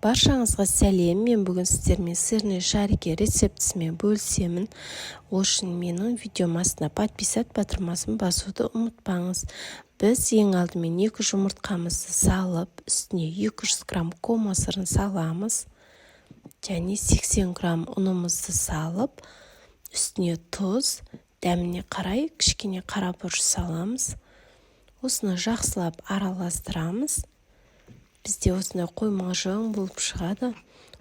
Баршаңызға сәлем. Мен бүгін сіздермен сырный шарики рецептісімен бөлісемін. Ол үшін менің видеом астына подписать батырмасын басуды ұмытпаңыз. Біз ең алдымен 2 жұмыртқамызды салып, үстіне 200 грамм кома сырын саламыз. Және 80 грамм ұнымызды салып, үстіне тұз, дәміне қарай кішкене қара бұрыш саламыз. Осыны жақсылап араластырамыз. Бізде осындай қоймалжың болып шығады.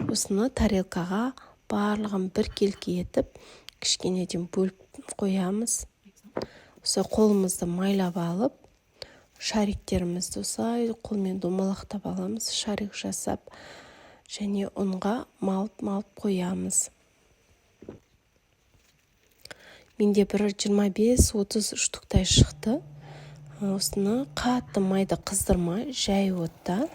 Осыны тарелкаға барлығын бір келке етіп, кішкенеден бөліп қоямыз. Осы қолымызды майлап алып, шариктерімізді осылай қолмен домалақтап аламыз, шарик жасап, және ұнға малып қоямыз. Менде бір 25-30 штуктай шықты. Осыны қатты майды қыздырмай, жай отта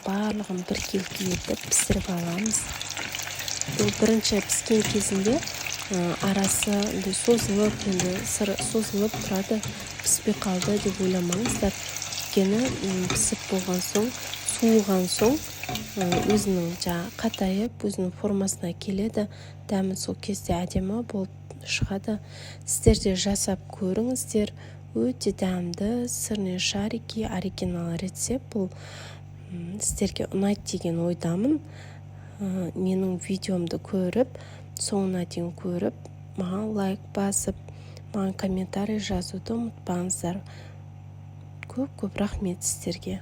барлығын бір келке етіп пісіріп аламыз. Бұл бірінші піскен кезінде арасы созылып, созылып тұрады, піспей қалды деп ойламаңыздар. Өйткені пісіп болған соң, суыған соң, өзінің қатайып, өзінің формасына келеді. Дәмі сол кезде әдемі болып шығады. Сіздер де жасап көріңіздер. Өте дәмді сырный шарики оригинал рецепт. Бұл сіздерге ұнайды деген ойдамын. Менің видеомды көріп, соңына дейін көріп, маған лайк басып, маған комментарий жазуды ұмытпаңыздар. Көп рахмет сіздерге.